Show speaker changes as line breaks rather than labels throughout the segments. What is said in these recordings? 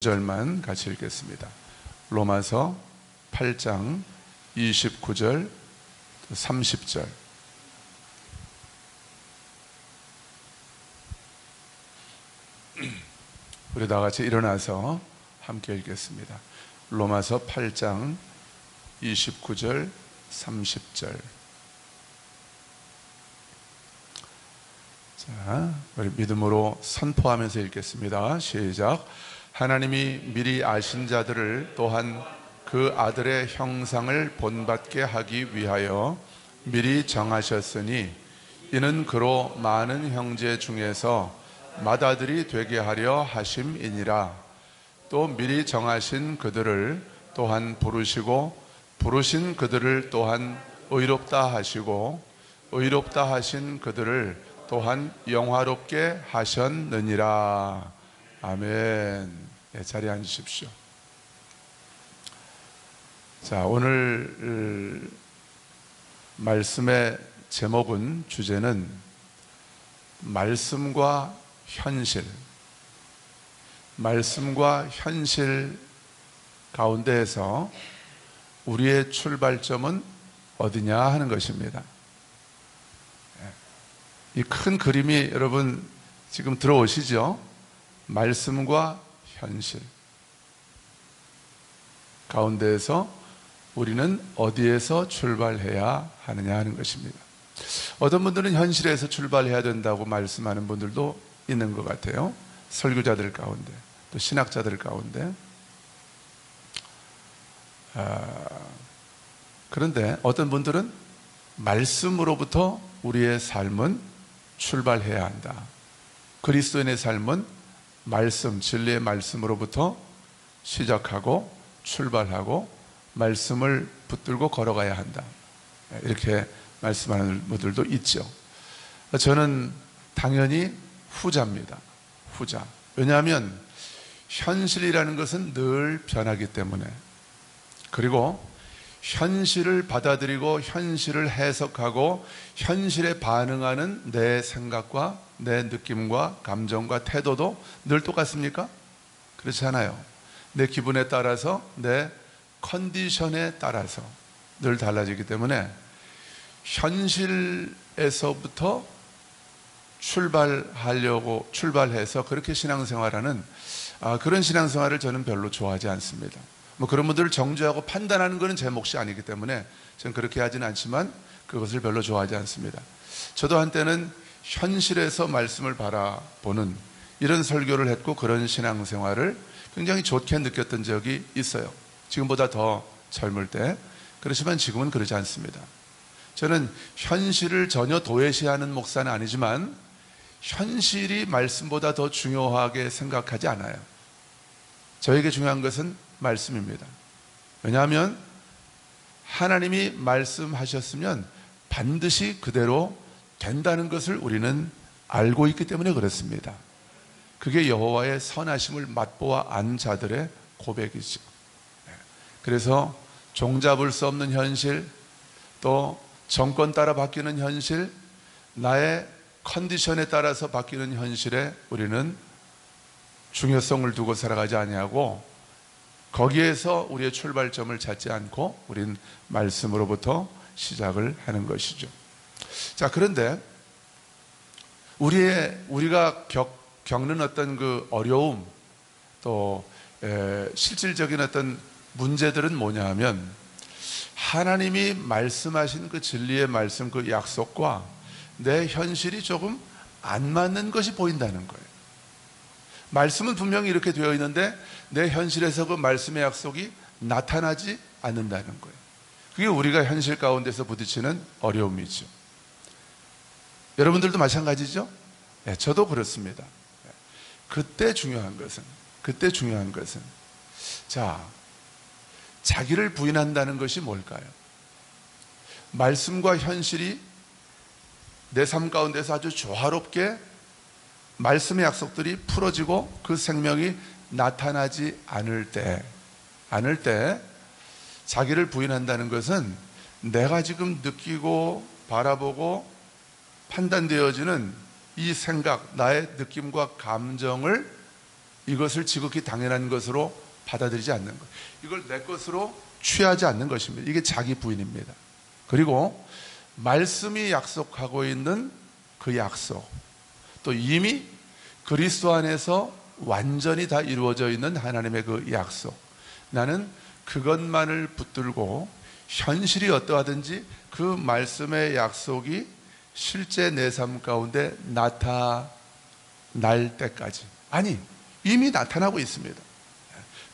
절만 같이 읽겠습니다. 로마서 8장 29절 30절. 우리 다 같이 일어나서 함께 읽겠습니다. 로마서 8장 29절 30절. 자, 우리 믿음으로 선포하면서 읽겠습니다. 시작. 하나님이 미리 아신 자들을 또한 그 아들의 형상을 본받게 하기 위하여 미리 정하셨으니 이는 그로 많은 형제 중에서 맏아들이 되게 하려 하심이니라. 또 미리 정하신 그들을 또한 부르시고 부르신 그들을 또한 의롭다 하시고 의롭다 하신 그들을 또한 영화롭게 하셨느니라. 아멘. 네, 자리에 앉으십시오. 자, 오늘 말씀의 제목은, 주제는 말씀과 현실, 말씀과 현실 가운데에서 우리의 출발점은 어디냐 하는 것입니다. 이 큰 그림이 여러분 지금 들어오시죠? 말씀과 현실 가운데에서 우리는 어디에서 출발해야 하느냐 하는 것입니다. 어떤 분들은 현실에서 출발해야 된다고 말씀하는 분들도 있는 것 같아요. 설교자들 가운데, 또 신학자들 가운데. 그런데 어떤 분들은 말씀으로부터 우리의 삶은 출발해야 한다. 그리스도인의 삶은 말씀, 진리의 말씀으로부터 시작하고 출발하고 말씀을 붙들고 걸어가야 한다. 이렇게 말씀하는 분들도 있죠. 저는 당연히 후자입니다. 후자. 왜냐하면 현실이라는 것은 늘 변하기 때문에, 그리고 현실을 받아들이고 현실을 해석하고 현실에 반응하는 내 생각과 내 느낌과 감정과 태도도 늘 똑같습니까? 그렇지 않아요. 내 기분에 따라서, 내 컨디션에 따라서 늘 달라지기 때문에 현실에서부터 출발해서 그렇게 신앙생활하는 그런 신앙생활을 저는 별로 좋아하지 않습니다. 그런 분들을 정죄하고 판단하는 것은 제 몫이 아니기 때문에 저는 그렇게 하지는 않지만 그것을 별로 좋아하지 않습니다. 저도 한때는 현실에서 말씀을 바라보는 이런 설교를 했고 그런 신앙생활을 굉장히 좋게 느꼈던 적이 있어요. 지금보다 더 젊을 때. 그렇지만 지금은 그러지 않습니다. 저는 현실을 전혀 도외시하는 목사는 아니지만 현실이 말씀보다 더 중요하게 생각하지 않아요. 저에게 중요한 것은 말씀입니다. 왜냐하면 하나님이 말씀하셨으면 반드시 그대로 된다는 것을 우리는 알고 있기 때문에 그렇습니다. 그게 여호와의 선하심을 맛보아 안 자들의 고백이죠. 그래서 종잡을 수 없는 현실, 또 정권 따라 바뀌는 현실, 나의 컨디션에 따라서 바뀌는 현실에 우리는 중요성을 두고 살아가지 아니하고 거기에서 우리의 출발점을 찾지 않고 우리는 말씀으로부터 시작을 하는 것이죠. 자, 그런데 우리가 겪는 어떤 그 어려움, 또 실질적인 어떤 문제들은 뭐냐 하면 하나님이 말씀하신 그 진리의 말씀, 그 약속과 내 현실이 조금 안 맞는 것이 보인다는 거예요. 말씀은 분명히 이렇게 되어 있는데 내 현실에서 그 말씀의 약속이 나타나지 않는다는 거예요. 그게 우리가 현실 가운데서 부딪히는 어려움이죠. 여러분들도 마찬가지죠? 네, 저도 그렇습니다. 그때 중요한 것은 자, 자기를 부인한다는 것이 뭘까요? 말씀과 현실이 내 삶 가운데서 아주 조화롭게 말씀의 약속들이 풀어지고 그 생명이 나타나지 않을 때 자기를 부인한다는 것은 내가 지금 느끼고 바라보고 판단되어지는 이 생각, 나의 느낌과 감정을 이것을 지극히 당연한 것으로 받아들이지 않는 것, 이걸 내 것으로 취하지 않는 것입니다. 이게 자기 부인입니다. 그리고 말씀이 약속하고 있는 그 약속, 또 이미 그리스도 안에서 완전히 다 이루어져 있는 하나님의 그 약속, 나는 그것만을 붙들고 현실이 어떠하든지 그 말씀의 약속이 실제 내 삶 가운데 나타날 때까지, 아니 이미 나타나고 있습니다.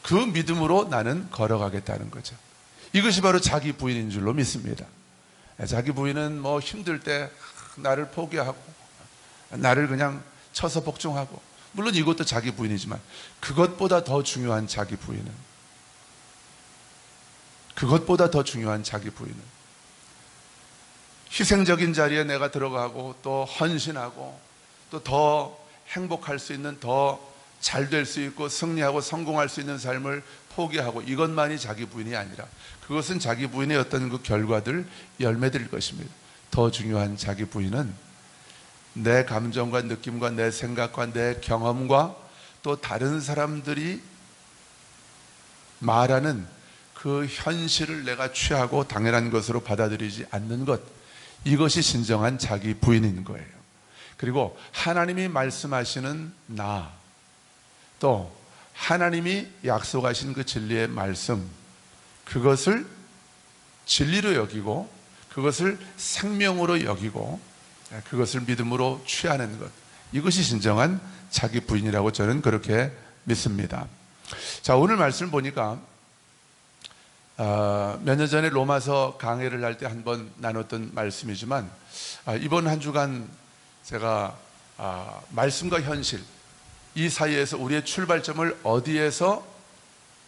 그 믿음으로 나는 걸어가겠다는 거죠. 이것이 바로 자기 부인인 줄로 믿습니다. 자기 부인은 뭐 힘들 때 나를 포기하고 나를 그냥 쳐서 복종하고, 물론 이것도 자기 부인이지만 그것보다 더 중요한 자기 부인은, 그것보다 더 중요한 자기 부인은 희생적인 자리에 내가 들어가고 또 헌신하고 또 더 행복할 수 있는, 더 잘 될 수 있고 승리하고 성공할 수 있는 삶을 포기하고, 이것만이 자기 부인이 아니라 그것은 자기 부인의 어떤 그 결과들, 열매들일 것입니다. 더 중요한 자기 부인은 내 감정과 느낌과 내 생각과 내 경험과 또 다른 사람들이 말하는 그 현실을 내가 취하고 당연한 것으로 받아들이지 않는 것, 이것이 진정한 자기 부인인 거예요. 그리고 하나님이 말씀하시는 나, 또 하나님이 약속하신 그 진리의 말씀, 그것을 진리로 여기고 그것을 생명으로 여기고 그것을 믿음으로 취하는 것, 이것이 진정한 자기 부인이라고 저는 그렇게 믿습니다. 자, 오늘 말씀을 보니까 몇 년 전에 로마서 강해를 할 때 한번 나눴던 말씀이지만, 이번 한 주간 제가 말씀과 현실, 이 사이에서 우리의 출발점을 어디에서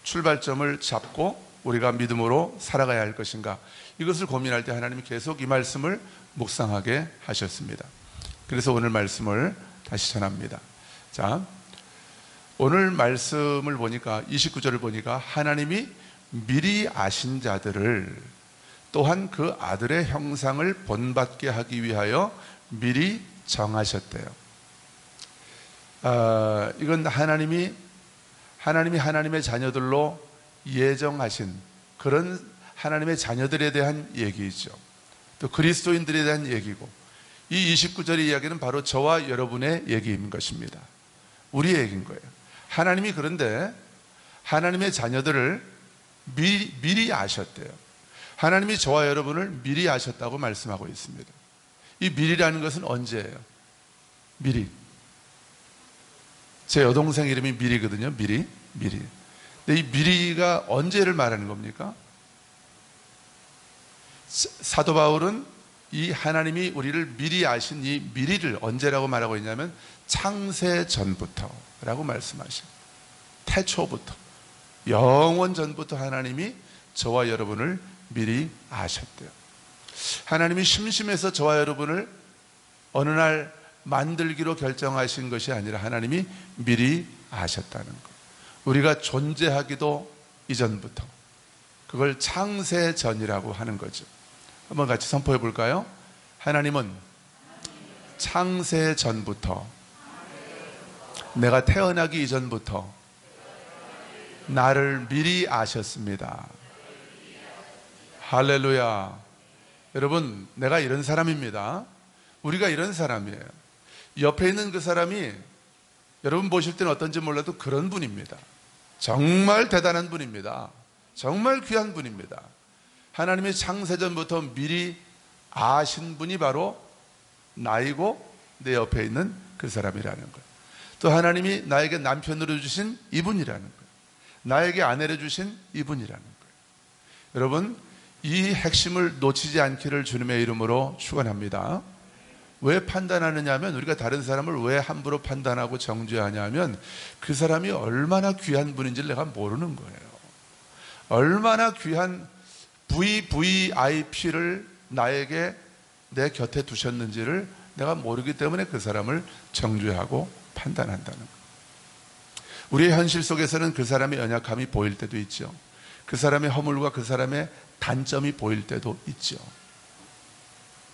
출발점을 잡고 우리가 믿음으로 살아가야 할 것인가, 이것을 고민할 때 하나님이 계속 이 말씀을 묵상하게 하셨습니다. 그래서 오늘 말씀을 다시 전합니다. 자, 오늘 말씀을 보니까 29절을 보니까 하나님이 미리 아신 자들을 또한 그 아들의 형상을 본받게 하기 위하여 미리 정하셨대요. 이건 하나님이 하나님의 자녀들로 예정하신 그런 하나님의 자녀들에 대한 얘기이죠. 또 그리스도인들에 대한 얘기고, 이 29절의 이야기는 바로 저와 여러분의 얘기인 것입니다. 우리의 얘기인 거예요. 하나님이 그런데 하나님의 자녀들을 미리 아셨대요. 하나님이 저와 여러분을 미리 아셨다고 말씀하고 있습니다. 이 미리라는 것은 언제예요? 미리. 제 여동생 이름이 미리거든요. 미리. 근데 이 미리가 언제를 말하는 겁니까? 사도 바울은 이 하나님이 우리를 미리 아신 이 미리를 언제라고 말하고 있냐면 창세 전부터라고 말씀하셔요. 태초부터, 영원 전부터 하나님이 저와 여러분을 미리 아셨대요. 하나님이 심심해서 저와 여러분을 어느 날 만들기로 결정하신 것이 아니라 하나님이 미리 아셨다는 것. 우리가 존재하기도 이전부터, 그걸 창세 전이라고 하는 거죠. 한번 같이 선포해 볼까요? 하나님은 창세 전부터, 내가 태어나기 이전부터 나를 미리 아셨습니다. 할렐루야. 여러분, 내가 이런 사람입니다. 우리가 이런 사람이에요. 옆에 있는 그 사람이 여러분 보실 때는 어떤지 몰라도 그런 분입니다. 정말 대단한 분입니다. 정말 귀한 분입니다. 하나님이 창세전부터 미리 아신 분이 바로 나이고 내 옆에 있는 그 사람이라는 거예요. 또 하나님이 나에게 남편으로 주신 이분이라는 거예요. 나에게 아내를 주신 이분이라는 거예요. 여러분, 이 핵심을 놓치지 않기를 주님의 이름으로 축원합니다. 왜 판단하느냐 하면, 우리가 다른 사람을 왜 함부로 판단하고 정죄하냐면 그 사람이 얼마나 귀한 분인지를 내가 모르는 거예요. 얼마나 귀한 VVIP를 나에게 내 곁에 두셨는지를 내가 모르기 때문에 그 사람을 정죄하고 판단한다는 거예요. 우리의 현실 속에서는 그 사람의 연약함이 보일 때도 있죠. 그 사람의 허물과 그 사람의 단점이 보일 때도 있죠.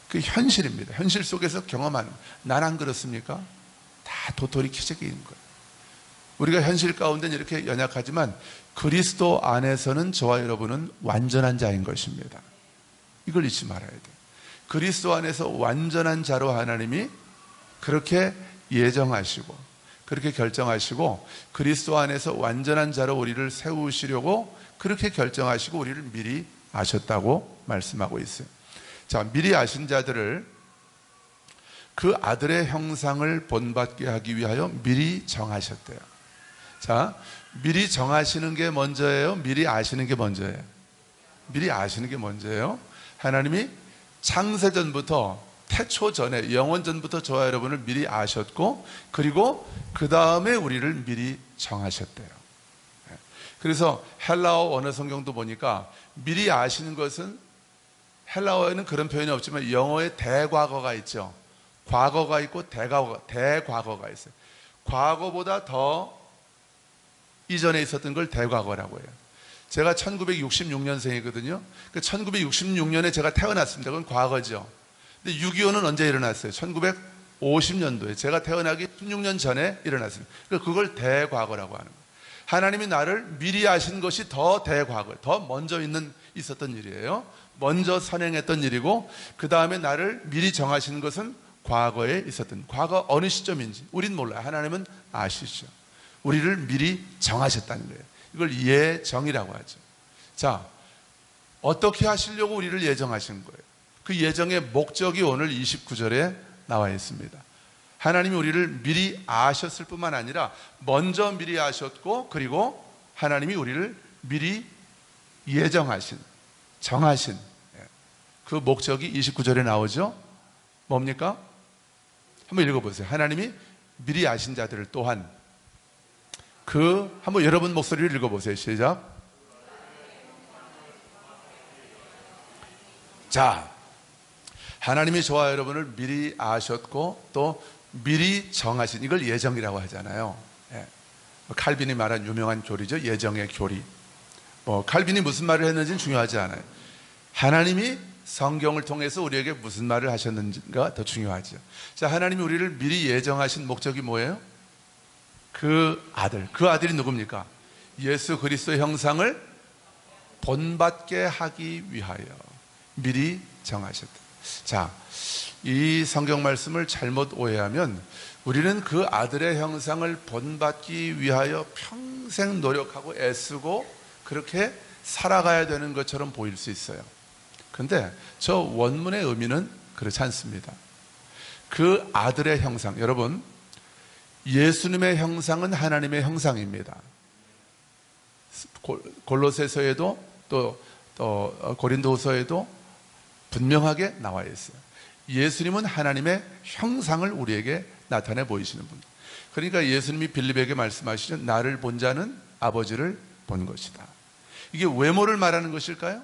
그 현실입니다. 현실 속에서 경험하는, 난 안 그렇습니까? 다 도토리 키재기인 거예요. 우리가 현실 가운데는 이렇게 연약하지만 그리스도 안에서는 저와 여러분은 완전한 자인 것입니다. 이걸 잊지 말아야 돼요. 그리스도 안에서 완전한 자로 하나님이 그렇게 예정하시고 그렇게 결정하시고 그리스도 안에서 완전한 자로 우리를 세우시려고 그렇게 결정하시고 우리를 미리 아셨다고 말씀하고 있어요. 자, 미리 아신 자들을 그 아들의 형상을 본받게 하기 위하여 미리 정하셨대요. 자, 미리 정하시는 게 먼저예요? 미리 아시는 게 먼저예요? 미리 아시는 게 먼저예요. 하나님이 창세전부터 태초 전에 영원전부터 저와 여러분을 미리 아셨고 그리고 그 다음에 우리를 미리 정하셨대요. 그래서 헬라어 원어 성경도 보니까 미리 아시는 것은 헬라어에는 그런 표현이 없지만 영어에 대과거가 있죠. 과거가 있고 대과거가 있어요. 과거보다 더 이전에 있었던 걸 대과거라고 해요. 제가 1966년생이거든요. 1966년에 제가 태어났습니다. 그건 과거죠. 근데 6.25는 언제 일어났어요? 1950년도에. 제가 태어나기 16년 전에 일어났습니다. 그걸 대과거라고 하는 거예요. 하나님이 나를 미리 아신 것이 더 대과거, 더 먼저 있었던 일이에요. 먼저 선행했던 일이고 그 다음에 나를 미리 정하신 것은 과거에 있었던, 과거 어느 시점인지 우린 몰라요. 하나님은 아시죠. 우리를 미리 정하셨다는 거예요. 이걸 예정이라고 하죠. 자, 어떻게 하시려고 우리를 예정하신 거예요? 그 예정의 목적이 오늘 29절에 나와 있습니다. 하나님이 우리를 미리 아셨을 뿐만 아니라 먼저 미리 아셨고 그리고 하나님이 우리를 미리 예정하신, 정하신 그 목적이 29절에 나오죠. 뭡니까? 한번 읽어보세요. 하나님이 미리 아신 자들을 또한 한번 여러분 목소리를 읽어보세요. 시작. 자, 하나님이 저와 여러분을 미리 아셨고 또 미리 정하신, 이걸 예정이라고 하잖아요. 예. 칼빈이 말한 유명한 교리죠. 예정의 교리. 칼빈이 무슨 말을 했는지는 중요하지 않아요. 하나님이 성경을 통해서 우리에게 무슨 말을 하셨는지가 더 중요하죠. 자, 하나님이 우리를 미리 예정하신 목적이 뭐예요? 그 아들이 누굽니까? 예수 그리스도의 형상을 본받게 하기 위하여 미리 정하셨다. 자, 이 성경 말씀을 잘못 오해하면 우리는 그 아들의 형상을 본받기 위하여 평생 노력하고 애쓰고 그렇게 살아가야 되는 것처럼 보일 수 있어요. 그런데 저 원문의 의미는 그렇지 않습니다. 그 아들의 형상, 여러분, 예수님의 형상은 하나님의 형상입니다. 골로새서에도 또 고린도후서에도 분명하게 나와 있어요. 예수님은 하나님의 형상을 우리에게 나타내 보이시는 분. 그러니까 예수님이 빌립에게 말씀하시죠. 나를 본 자는 아버지를 본 것이다. 이게 외모를 말하는 것일까요?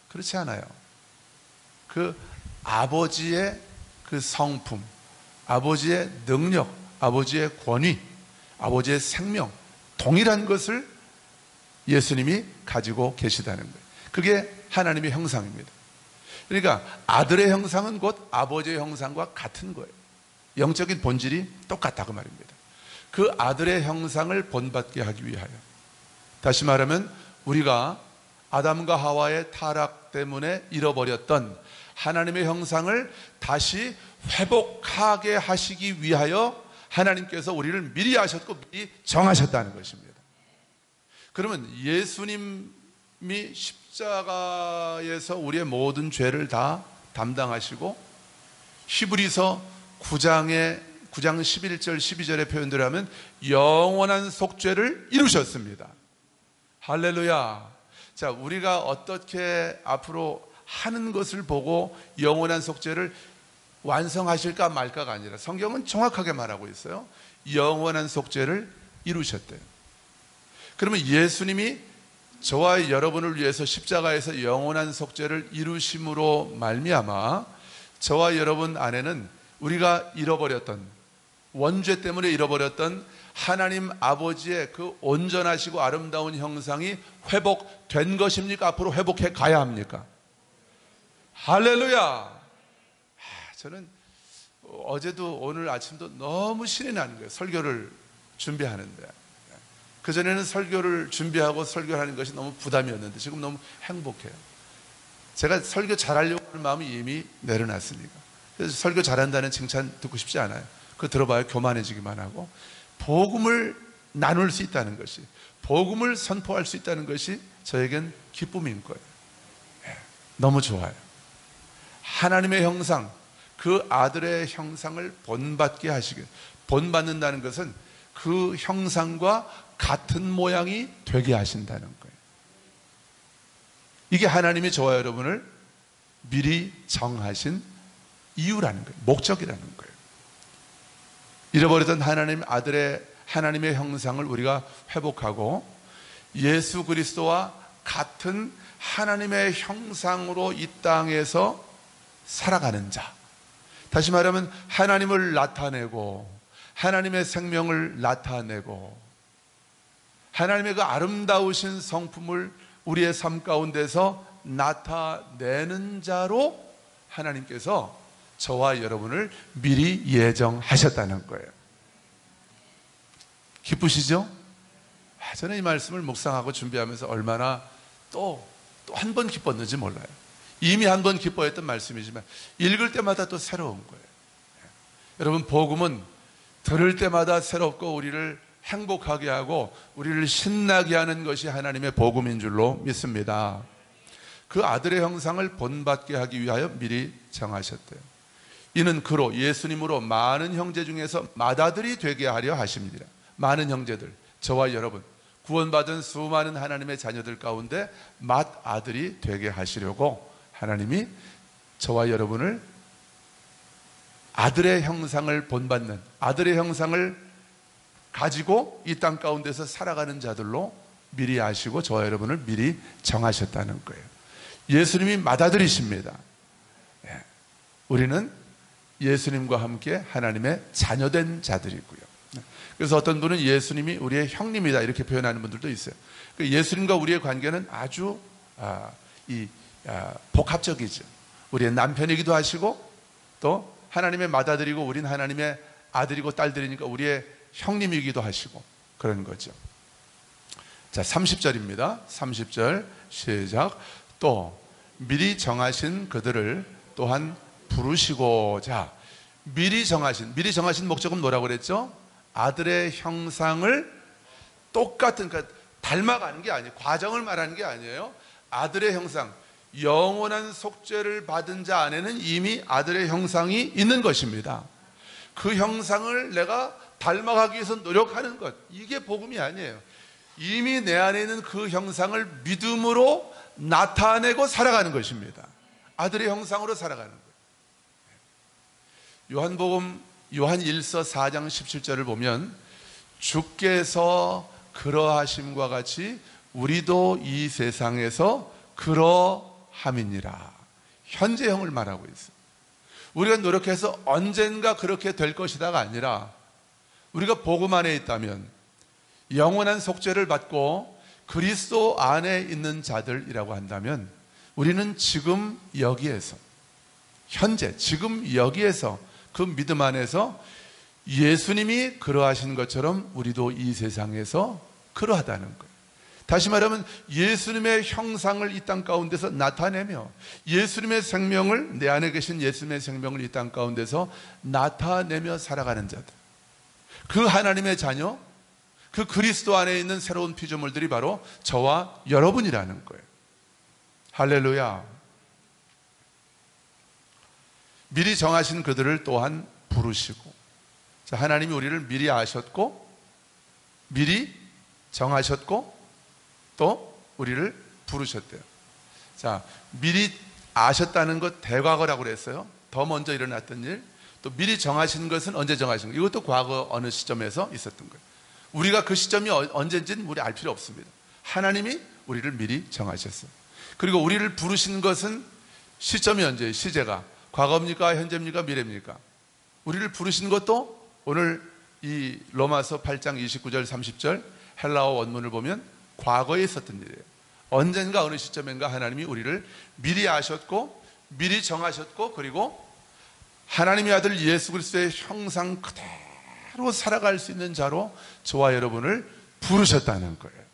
그렇지 않아요. 그 아버지의 그 성품, 아버지의 능력, 아버지의 권위, 아버지의 생명, 동일한 것을 예수님이 가지고 계시다는 거예요. 그게 하나님의 형상입니다. 그러니까 아들의 형상은 곧 아버지의 형상과 같은 거예요. 영적인 본질이 똑같다고 말입니다. 그 아들의 형상을 본받게 하기 위하여, 다시 말하면 우리가 아담과 하와의 타락 때문에 잃어버렸던 하나님의 형상을 다시 회복하게 하시기 위하여 하나님께서 우리를 미리 아셨고 미리 정하셨다는 것입니다. 그러면 예수님이 십자가에서 우리의 모든 죄를 다 담당하시고 히브리서 9장 11절 12절의 표현대로 하면 영원한 속죄를 이루셨습니다. 할렐루야. 자, 우리가 어떻게 앞으로 하는 것을 보고 영원한 속죄를 완성하실까 말까가 아니라 성경은 정확하게 말하고 있어요. 영원한 속죄를 이루셨대요. 그러면 예수님이 저와 여러분을 위해서 십자가에서 영원한 속죄를 이루심으로 말미암아 저와 여러분 안에는 우리가 잃어버렸던, 원죄 때문에 잃어버렸던 하나님 아버지의 그 온전하시고 아름다운 형상이 회복된 것입니까? 앞으로 회복해 가야 합니까? 할렐루야. 저는 어제도 오늘 아침도 너무 신이 나는 거예요. 설교를 준비하는데 그전에는 설교를 준비하고 설교를 하는 것이 너무 부담이었는데 지금 너무 행복해요. 제가 설교 잘하려고 하는 마음이 이미 내려놨으니까. 그래서 설교 잘한다는 칭찬 듣고 싶지 않아요. 그거 들어봐야 교만해지기만 하고, 복음을 나눌 수 있다는 것이, 복음을 선포할 수 있다는 것이 저에겐 기쁨인 거예요. 너무 좋아요. 하나님의 형상, 그 아들의 형상을 본받게 하시길. 본받는다는 것은 그 형상과 같은 모양이 되게 하신다는 거예요. 이게 하나님이 저와 여러분을 미리 정하신 이유라는 거예요. 목적이라는 거예요. 잃어버리던 하나님의 형상을 우리가 회복하고 예수 그리스도와 같은 하나님의 형상으로 이 땅에서 살아가는 자. 다시 말하면 하나님을 나타내고 하나님의 생명을 나타내고 하나님의 그 아름다우신 성품을 우리의 삶 가운데서 나타내는 자로 하나님께서 저와 여러분을 미리 예정하셨다는 거예요. 기쁘시죠? 저는 이 말씀을 묵상하고 준비하면서 얼마나 또 한 번 기뻤는지 몰라요. 이미 한 번 기뻐했던 말씀이지만 읽을 때마다 또 새로운 거예요. 여러분, 복음은 들을 때마다 새롭고 우리를 행복하게 하고 우리를 신나게 하는 것이 하나님의 복음인 줄로 믿습니다. 그 아들의 형상을 본받게 하기 위하여 미리 정하셨대요. 이는 그로 예수님으로 많은 형제 중에서 맏아들이 되게 하려 하십니다. 많은 형제들, 저와 여러분, 구원받은 수많은 하나님의 자녀들 가운데 맏아들이 되게 하시려고 하나님이 저와 여러분을 아들의 형상을 본받는, 아들의 형상을 가지고 이 땅 가운데서 살아가는 자들로 미리 아시고 저와 여러분을 미리 정하셨다는 거예요. 예수님이 맏아들이십니다. 우리는 예수님과 함께 하나님의 자녀된 자들이고요. 그래서 어떤 분은 예수님이 우리의 형님이다 이렇게 표현하는 분들도 있어요. 예수님과 우리의 관계는 아주 복합적이죠. 우리의 남편이기도 하시고 또 하나님의 맏아들이고 우린 하나님의 아들이고 딸들이니까 우리의 형님이기도 하시고 그런 거죠. 자, 30절입니다. 30절 시작. 또 미리 정하신 그들을 또한 부르시고자. 미리 정하신 목적은 뭐라고 그랬죠? 아들의 형상을 똑같은, 그러니까 닮아가는 게 아니에요. 과정을 말하는 게 아니에요. 아들의 형상, 영원한 속죄를 받은 자 안에는 이미 아들의 형상이 있는 것입니다. 그 형상을 내가 닮아가기 위해서 노력하는 것, 이게 복음이 아니에요. 이미 내 안에 있는 그 형상을 믿음으로 나타내고 살아가는 것입니다. 아들의 형상으로 살아가는 거예요. 요한복음 요한 1서 4장 17절을 보면 주께서 그러하심과 같이 우리도 이 세상에서 그러함이니라. 현재형을 말하고 있어요. 우리가 노력해서 언젠가 그렇게 될 것이다가 아니라 우리가 복음 안에 있다면 영원한 속죄를 받고 그리스도 안에 있는 자들이라고 한다면 우리는 지금 여기에서, 현재 지금 여기에서 그 믿음 안에서 예수님이 그러하신 것처럼 우리도 이 세상에서 그러하다는 거예요. 다시 말하면 예수님의 형상을 이 땅 가운데서 나타내며 예수님의 생명을, 내 안에 계신 예수님의 생명을 이 땅 가운데서 나타내며 살아가는 자들, 그 하나님의 자녀, 그 그리스도 안에 있는 새로운 피조물들이 바로 저와 여러분이라는 거예요. 할렐루야. 미리 정하신 그들을 또한 부르시고. 자, 하나님이 우리를 미리 아셨고 미리 정하셨고 또 우리를 부르셨대요. 자, 미리 아셨다는 것 대과거라고 그랬어요. 더 먼저 일어났던 일. 또 미리 정하신 것은 언제 정하신 것? 이것도 과거 어느 시점에서 있었던 거예요. 우리가 그 시점이 언제인지는 우리 알 필요 없습니다. 하나님이 우리를 미리 정하셨어요. 그리고 우리를 부르신 것은 시점이 언제예요? 시제가 과거입니까? 현재입니까? 미래입니까? 우리를 부르신 것도 오늘 이 로마서 8장 29절 30절 헬라어 원문을 보면 과거에 있었던 일이에요. 언젠가 어느 시점인가 하나님이 우리를 미리 아셨고 미리 정하셨고 그리고 하나님의 아들 예수 그리스도의 형상 그대로 살아갈 수 있는 자로 저와 여러분을 부르셨다는 거예요.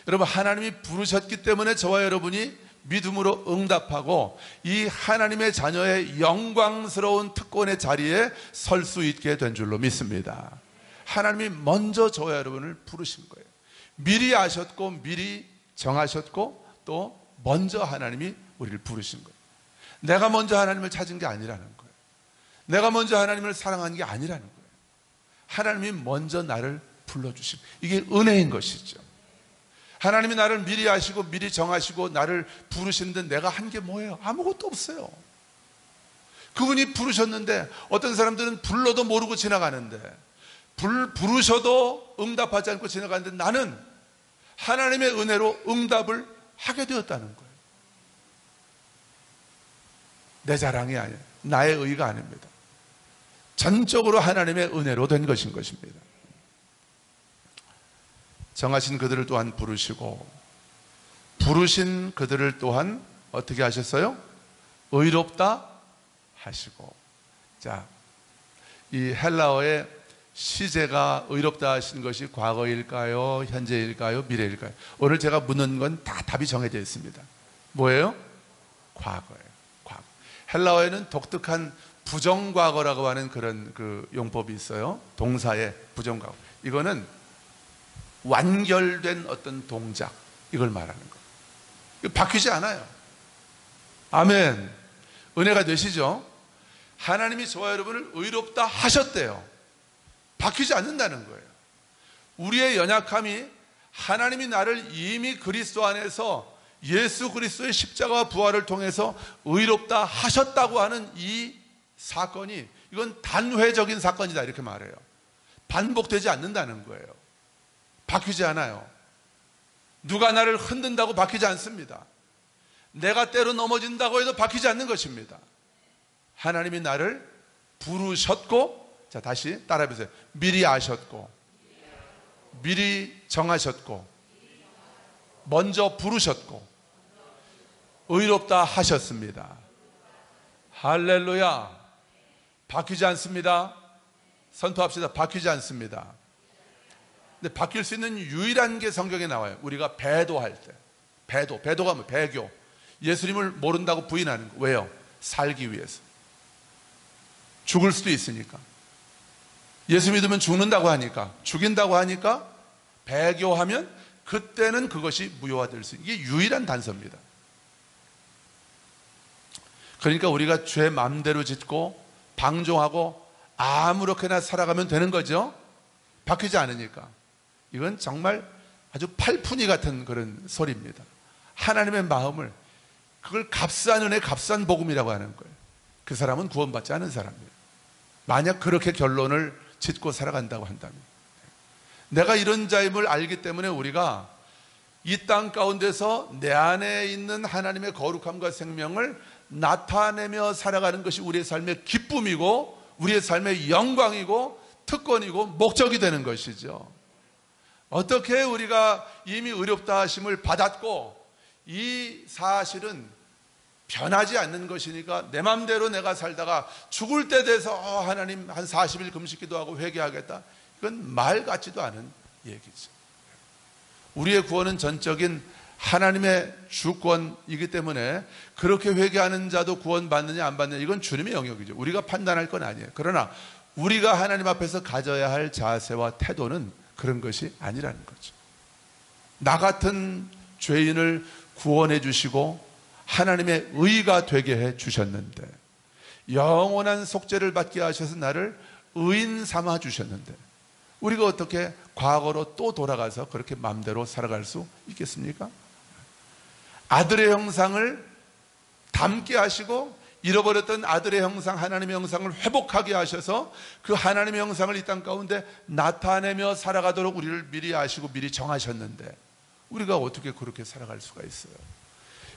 여러분, 하나님이 부르셨기 때문에 저와 여러분이 믿음으로 응답하고 이 하나님의 자녀의 영광스러운 특권의 자리에 설 수 있게 된 줄로 믿습니다. 하나님이 먼저 저와 여러분을 부르신 거예요. 미리 아셨고 미리 정하셨고 또 먼저 하나님이 우리를 부르신 거예요. 내가 먼저 하나님을 찾은 게 아니라는 거예요. 내가 먼저 하나님을 사랑한 게 아니라는 거예요. 하나님이 먼저 나를 불러주신, 이게 은혜인 것이죠. 하나님이 나를 미리 아시고 미리 정하시고 나를 부르시는데 내가 한 게 뭐예요? 아무것도 없어요. 그분이 부르셨는데 어떤 사람들은 불러도 모르고 지나가는데, 부르셔도 응답하지 않고 지나가는데 나는 하나님의 은혜로 응답을 하게 되었다는 거예요. 내 자랑이 아니에요. 나의 의가 아닙니다. 전적으로 하나님의 은혜로 된 것인 것입니다. 정하신 그들을 또한 부르시고 부르신 그들을 또한 어떻게 하셨어요? 의롭다 하시고. 자, 이 헬라어의 시제가 의롭다 하신 것이 과거일까요? 현재일까요? 미래일까요? 오늘 제가 묻는 건 다 답이 정해져 있습니다. 뭐예요? 과거예요. 과거. 헬라어에는 독특한 부정과거라고 하는 그런 그 용법이 있어요. 동사의 부정과거. 이거는 완결된 어떤 동작, 이걸 말하는 거예요. 이거 바뀌지 않아요. 아멘. 은혜가 되시죠? 하나님이 저와 여러분을 의롭다 하셨대요. 바뀌지 않는다는 거예요. 우리의 연약함이 하나님이 나를 이미 그리스도 안에서 예수 그리스도의 십자가와 부활을 통해서 의롭다 하셨다고 하는 이 사건이, 이건 단회적인 사건이다, 이렇게 말해요. 반복되지 않는다는 거예요. 바뀌지 않아요. 누가 나를 흔든다고 바뀌지 않습니다. 내가 때로 넘어진다고 해도 바뀌지 않는 것입니다. 하나님이 나를 부르셨고, 자, 다시 따라해보세요. 미리 아셨고 미리 정하셨고 먼저 부르셨고 의롭다 하셨습니다. 할렐루야. 바뀌지 않습니다. 선포합시다. 바뀌지 않습니다. 근데 바뀔 수 있는 유일한 게 성경에 나와요. 우리가 배도할 때. 배도가 뭐? 배교. 예수님을 모른다고 부인하는 거. 왜요? 살기 위해서. 죽을 수도 있으니까. 예수 믿으면 죽는다고 하니까, 죽인다고 하니까 배교하면 그때는 그것이 무효화될 수 있는, 이게 유일한 단서입니다. 그러니까 우리가 죄 마음대로 짓고 방종하고 아무렇게나 살아가면 되는 거죠. 바뀌지 않으니까. 이건 정말 아주 팔푼이 같은 그런 소리입니다. 하나님의 마음을, 그걸 값싼 은혜, 값싼 복음이라고 하는 거예요. 그 사람은 구원받지 않은 사람이에요. 만약 그렇게 결론을 짓고 살아간다고 한다면, 내가 이런 자임을 알기 때문에 우리가 이 땅 가운데서 내 안에 있는 하나님의 거룩함과 생명을 나타내며 살아가는 것이 우리의 삶의 기쁨이고 우리의 삶의 영광이고 특권이고 목적이 되는 것이죠. 어떻게 우리가 이미 의롭다 하심을 받았고 이 사실은 변하지 않는 것이니까 내 맘대로 내가 살다가 죽을 때 돼서 하나님 한 40일 금식 기도하고 회개하겠다, 이건 말 같지도 않은 얘기죠. 우리의 구원은 전적인 하나님의 주권이기 때문에 그렇게 회개하는 자도 구원받느냐 안 받느냐, 이건 주님의 영역이죠. 우리가 판단할 건 아니에요. 그러나 우리가 하나님 앞에서 가져야 할 자세와 태도는 그런 것이 아니라는 거죠. 나 같은 죄인을 구원해 주시고 하나님의 의가 되게 해 주셨는데, 영원한 속죄를 받게 하셔서 나를 의인 삼아 주셨는데, 우리가 어떻게 과거로 또 돌아가서 그렇게 마음대로 살아갈 수 있겠습니까? 아들의 형상을 닮게 하시고 잃어버렸던 아들의 형상, 하나님의 형상을 회복하게 하셔서 그 하나님의 형상을 이 땅 가운데 나타내며 살아가도록 우리를 미리 아시고 미리 정하셨는데 우리가 어떻게 그렇게 살아갈 수가 있어요?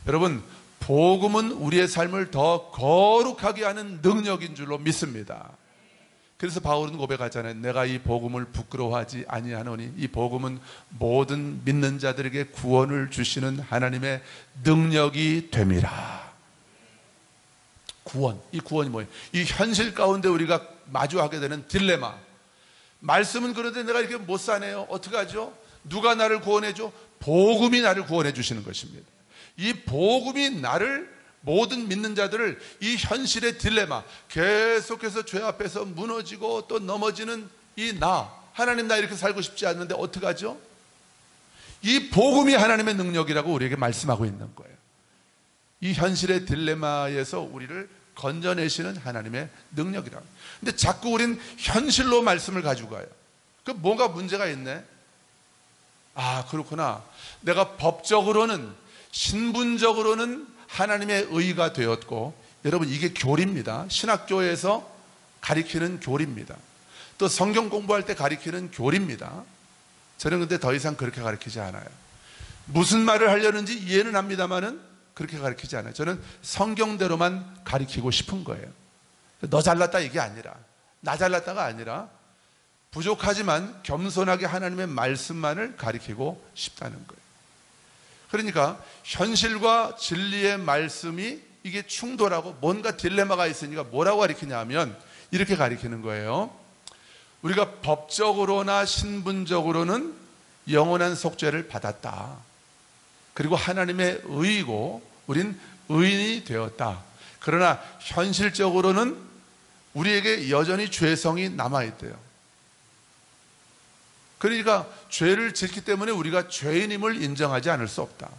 여러분, 복음은 우리의 삶을 더 거룩하게 하는 능력인 줄로 믿습니다. 그래서 바울은 고백하잖아요. 내가 이 복음을 부끄러워하지 아니하노니 이 복음은 모든 믿는 자들에게 구원을 주시는 하나님의 능력이 됨이라. 구원, 이 구원이 뭐예요? 이 현실 가운데 우리가 마주하게 되는 딜레마. 말씀은 그런데 내가 이렇게 못 사네요. 어떻게 하죠? 누가 나를 구원해줘? 복음이 나를 구원해 주시는 것입니다. 이 복음이 나를, 모든 믿는 자들을 이 현실의 딜레마, 계속해서 죄 앞에서 무너지고 또 넘어지는 이 하나님 나 이렇게 살고 싶지 않는데 어떡하죠? 이 복음이 하나님의 능력이라고 우리에게 말씀하고 있는 거예요. 이 현실의 딜레마에서 우리를 건져내시는 하나님의 능력이라고. 근데 자꾸 우린 현실로 말씀을 가지고 가요. 그 뭔가 문제가 있네. 아, 그렇구나. 내가 법적으로는, 신분적으로는 하나님의 의가 되었고, 여러분 이게 교리입니다. 신학교에서 가리키는 교리입니다. 또 성경 공부할 때 가리키는 교리입니다. 저는 근데 더 이상 그렇게 가리키지 않아요. 무슨 말을 하려는지 이해는 합니다만은 그렇게 가리키지 않아요. 저는 성경대로만 가리키고 싶은 거예요. 너 잘났다 이게 아니라, 나 잘났다가 아니라 부족하지만 겸손하게 하나님의 말씀만을 가리키고 싶다는 거예요. 그러니까 현실과 진리의 말씀이 이게 충돌하고 뭔가 딜레마가 있으니까 뭐라고 가리키냐 하면 이렇게 가리키는 거예요. 우리가 법적으로나 신분적으로는 영원한 속죄를 받았다. 그리고 하나님의 의이고 우린 의인이 되었다. 그러나 현실적으로는 우리에게 여전히 죄성이 남아있대요. 그러니까 죄를 짓기 때문에 우리가 죄인임을 인정하지 않을 수 없다.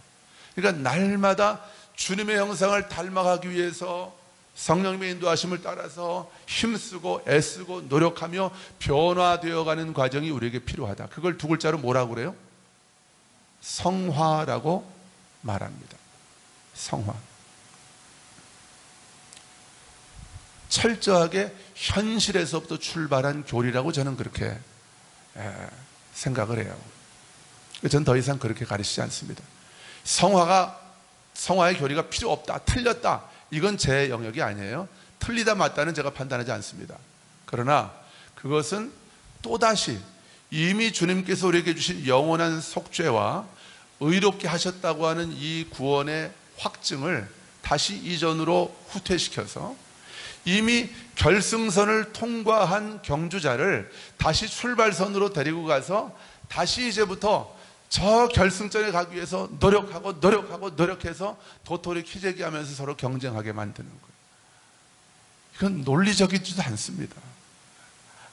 그러니까 날마다 주님의 형상을 닮아가기 위해서 성령님의 인도하심을 따라서 힘쓰고 애쓰고 노력하며 변화되어가는 과정이 우리에게 필요하다. 그걸 두 글자로 뭐라고 그래요? 성화라고 말합니다. 성화. 철저하게 현실에서부터 출발한 교리라고 저는 그렇게 생각을 해요. 저는 더 이상 그렇게 가르치지 않습니다. 성화의 교리가 필요 없다, 틀렸다, 이건 제 영역이 아니에요. 틀리다 맞다는 제가 판단하지 않습니다. 그러나 그것은 또다시 이미 주님께서 우리에게 주신 영원한 속죄와 의롭게 하셨다고 하는 이 구원의 확증을 다시 이전으로 후퇴시켜서 이미 결승선을 통과한 경주자를 다시 출발선으로 데리고 가서 다시 이제부터 저 결승전에 가기 위해서 노력해서 도토리 키재기 하면서 서로 경쟁하게 만드는 거예요. 이건 논리적이지도 않습니다.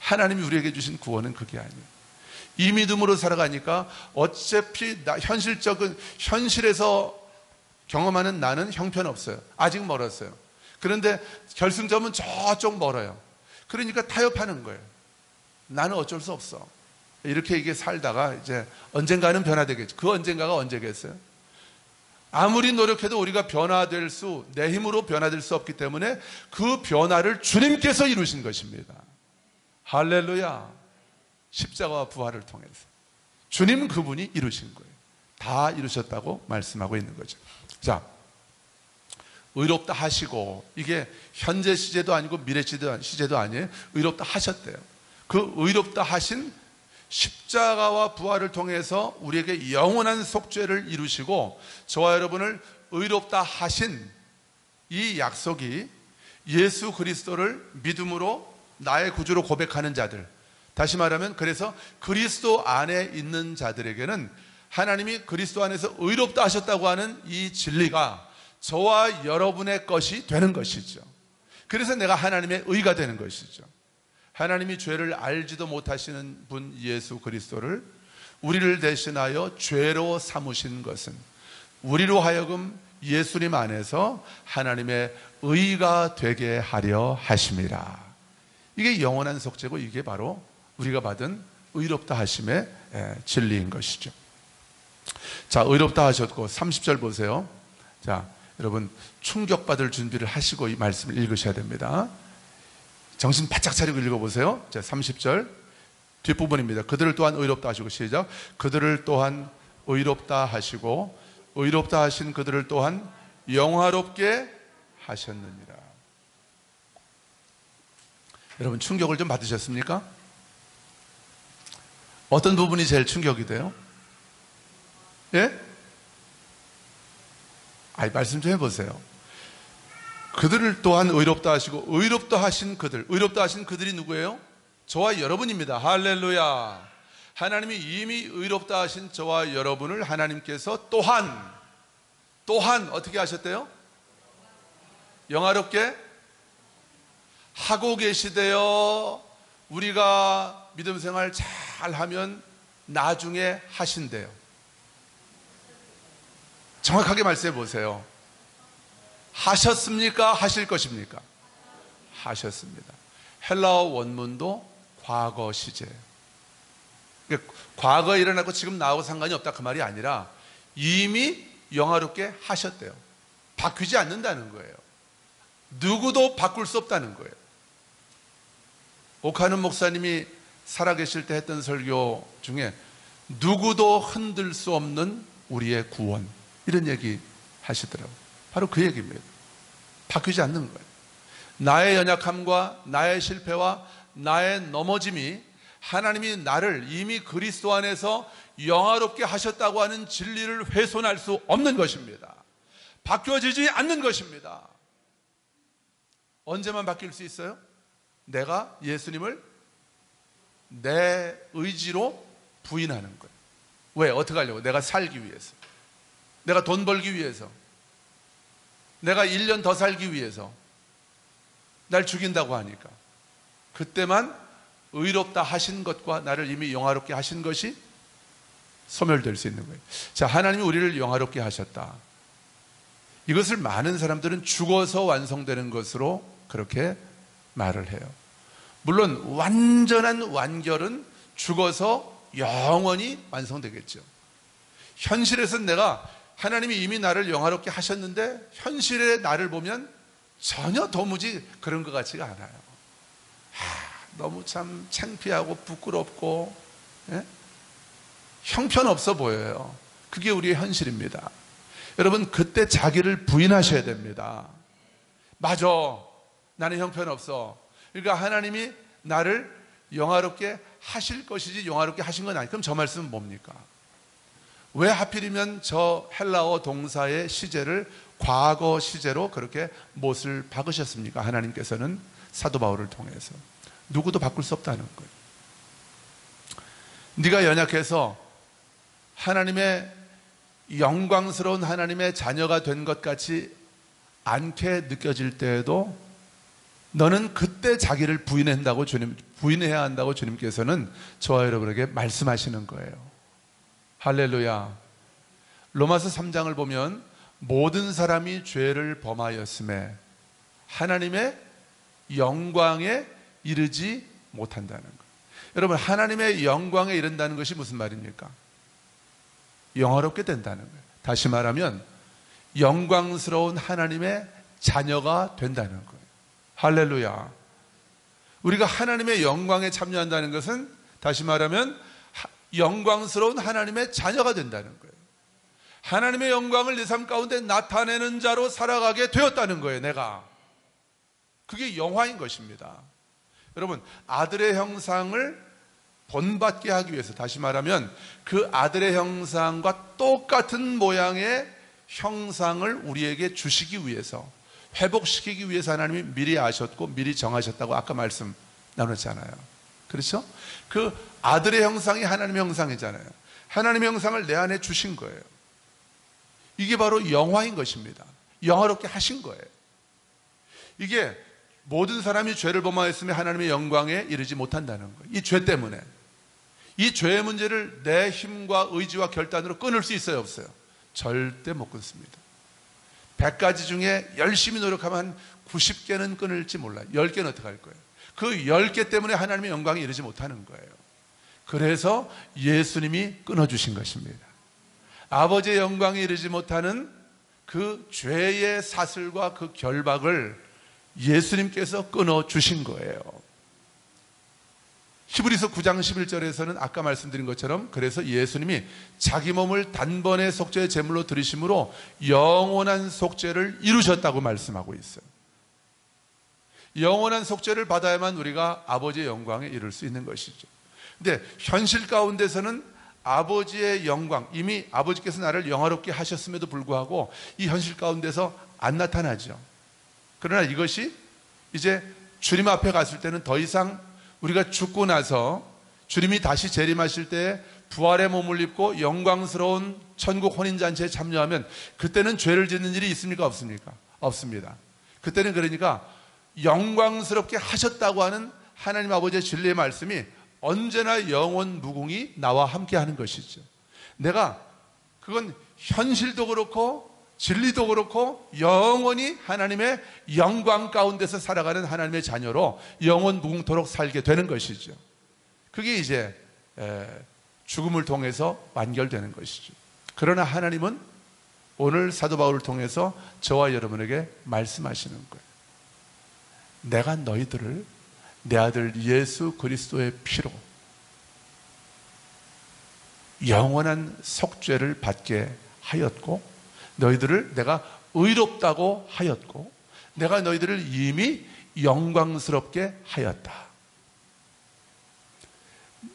하나님이 우리에게 주신 구원은 그게 아니에요. 이 믿음으로 살아가니까 어차피 현실에서 경험하는 나는 형편없어요. 아직 멀었어요. 그런데 결승점은 저쪽 멀어요. 그러니까 타협하는 거예요. 나는 어쩔 수 없어. 이렇게 이게 살다가 이제 언젠가는 변화되겠죠. 그 언젠가가 언제겠어요? 아무리 노력해도 우리가 내 힘으로 변화될 수 없기 때문에 그 변화를 주님께서 이루신 것입니다. 할렐루야. 십자가와 부활을 통해서 주님 그분이 이루신 거예요. 다 이루셨다고 말씀하고 있는 거죠. 자, 의롭다 하시고, 이게 현재 시제도 아니고 미래 시제도 아니에요. 의롭다 하셨대요. 그 의롭다 하신 십자가와 부활을 통해서 우리에게 영원한 속죄를 이루시고 저와 여러분을 의롭다 하신 이 약속이 예수 그리스도를 믿음으로 나의 구주로 고백하는 자들, 다시 말하면 그래서 그리스도 안에 있는 자들에게는 하나님이 그리스도 안에서 의롭다 하셨다고 하는 이 진리가 저와 여러분의 것이 되는 것이죠. 그래서 내가 하나님의 의가 되는 것이죠. 하나님이 죄를 알지도 못하시는 분 예수 그리스도를 우리를 대신하여 죄로 삼으신 것은 우리로 하여금 예수님 안에서 하나님의 의가 되게 하려 하심이라. 이게 영원한 속죄고 이게 바로 우리가 받은 의롭다 하심의 진리인 것이죠. 자, 의롭다 하셨고 30절 보세요. 자, 여러분 충격받을 준비를 하시고 이 말씀을 읽으셔야 됩니다. 정신 바짝 차리고 읽어보세요. 자, 30절 뒷부분입니다. 그들을 또한 의롭다 하시고, 시작. 그들을 또한 의롭다 하시고 의롭다 하신 그들을 또한 영화롭게 하셨느니라. 여러분 충격을 좀 받으셨습니까? 어떤 부분이 제일 충격이 돼요? 예? 말씀 좀 해보세요. 그들을 또한 의롭다 하시고 의롭다 하신 그들, 의롭다 하신 그들이 누구예요? 저와 여러분입니다. 할렐루야. 하나님이 이미 의롭다 하신 저와 여러분을 하나님께서 또한 어떻게 하셨대요? 영화롭게 하고 계시대요. 우리가 믿음 생활 잘하면 나중에 하신대요. 정확하게 말씀해 보세요. 하셨습니까? 하실 것입니까? 하셨습니다. 헬라어 원문도 과거 시제예요. 과거에 일어났고 지금 나하고 상관이 없다 그 말이 아니라 이미 영화롭게 하셨대요. 바뀌지 않는다는 거예요. 누구도 바꿀 수 없다는 거예요. 오카는 목사님이 살아계실 때 했던 설교 중에 누구도 흔들 수 없는 우리의 구원, 이런 얘기 하시더라고요. 바로 그 얘기입니다. 바뀌지 않는 거예요. 나의 연약함과 나의 실패와 나의 넘어짐이 하나님이 나를 이미 그리스도 안에서 영화롭게 하셨다고 하는 진리를 훼손할 수 없는 것입니다. 바뀌어지지 않는 것입니다. 언제만 바뀔 수 있어요? 내가 예수님을 내 의지로 부인하는 거예요. 왜? 어떻게 하려고? 내가 살기 위해서, 내가 돈 벌기 위해서, 내가 1년 더 살기 위해서, 날 죽인다고 하니까 그때만 의롭다 하신 것과 나를 이미 영화롭게 하신 것이 소멸될 수 있는 거예요. 자, 하나님이 우리를 영화롭게 하셨다. 이것을 많은 사람들은 죽어서 완성되는 것으로 그렇게 말을 해요. 물론 완전한 완결은 죽어서 영원히 완성되겠죠. 현실에서는 내가 하나님이 이미 나를 영화롭게 하셨는데 현실의 나를 보면 전혀 도무지 그런 것 같지가 않아요. 너무 참 창피하고 부끄럽고, 예? 형편없어 보여요. 그게 우리의 현실입니다. 여러분, 그때 자기를 부인하셔야 됩니다. 맞아, 나는 형편없어. 그러니까 하나님이 나를 영화롭게 하실 것이지 영화롭게 하신 건 아니에요. 그럼 저 말씀은 뭡니까? 왜 하필이면 저 헬라어 동사의 시제를 과거 시제로 그렇게 못을 박으셨습니까? 하나님께서는 사도 바울을 통해서. 누구도 바꿀 수 없다는 거예요. 네가 연약해서 하나님의 영광스러운 하나님의 자녀가 된 것 같이 않게 느껴질 때에도 너는 그때 자기를 부인해야 한다고 주님께서는 저와 여러분에게 말씀하시는 거예요. 할렐루야. 로마서 3장을 보면 모든 사람이 죄를 범하였음에 하나님의 영광에 이르지 못한다는 거예요. 여러분, 하나님의 영광에 이른다는 것이 무슨 말입니까? 영화롭게 된다는 거예요. 다시 말하면 영광스러운 하나님의 자녀가 된다는 거예요. 할렐루야. 우리가 하나님의 영광에 참여한다는 것은 다시 말하면 영광스러운 하나님의 자녀가 된다는 거예요. 하나님의 영광을 내 삶 가운데 나타내는 자로 살아가게 되었다는 거예요. 내가. 그게 영화인 것입니다. 여러분, 아들의 형상을 본받게 하기 위해서, 다시 말하면 그 아들의 형상과 똑같은 모양의 형상을 우리에게 주시기 위해서, 회복시키기 위해서 하나님이 미리 아셨고 미리 정하셨다고 아까 말씀 나눴잖아요. 그렇죠? 그 아들의 형상이 하나님의 형상이잖아요. 하나님의 형상을 내 안에 주신 거예요. 이게 바로 영화인 것입니다. 영화롭게 하신 거예요. 이게 모든 사람이 죄를 범하였으면 하나님의 영광에 이르지 못한다는 거예요. 이 죄 때문에. 이 죄의 문제를 내 힘과 의지와 결단으로 끊을 수 있어요, 없어요? 절대 못 끊습니다. 100가지 중에 열심히 노력하면 한 90개는 끊을지 몰라요. 10개는 어떻게 할 거예요? 그 10개 때문에 하나님의 영광에 이르지 못하는 거예요. 그래서 예수님이 끊어주신 것입니다. 아버지의 영광에 이르지 못하는 그 죄의 사슬과 그 결박을 예수님께서 끊어주신 거예요. 히브리서 9장 11절에서는 아까 말씀드린 것처럼 그래서 예수님이 자기 몸을 단번에 속죄의 제물로 드리심으로 영원한 속죄를 이루셨다고 말씀하고 있어요. 영원한 속죄를 받아야만 우리가 아버지의 영광에 이를 수 있는 것이죠. 근데 현실 가운데서는 아버지의 영광, 이미 아버지께서 나를 영화롭게 하셨음에도 불구하고 이 현실 가운데서 안 나타나죠. 그러나 이것이 이제 주님 앞에 갔을 때는 더 이상 우리가 죽고 나서 주님이 다시 재림하실 때 부활의 몸을 입고 영광스러운 천국 혼인잔치에 참여하면 그때는 죄를 짓는 일이 있습니까? 없습니까? 없습니다. 그때는 그러니까 영광스럽게 하셨다고 하는 하나님 아버지의 진리의 말씀이 언제나 영원 무궁히 나와 함께 하는 것이죠. 내가 그건 현실도 그렇고 진리도 그렇고 영원히 하나님의 영광 가운데서 살아가는 하나님의 자녀로 영원 무궁토록 살게 되는 것이죠. 그게 이제 죽음을 통해서 완결되는 것이죠. 그러나 하나님은 오늘 사도 바울을 통해서 저와 여러분에게 말씀하시는 거예요. 내가 너희들을 내 아들 예수 그리스도의 피로 영원한 속죄를 받게 하였고, 너희들을 내가 의롭다고 하였고, 내가 너희들을 이미 영광스럽게 하였다.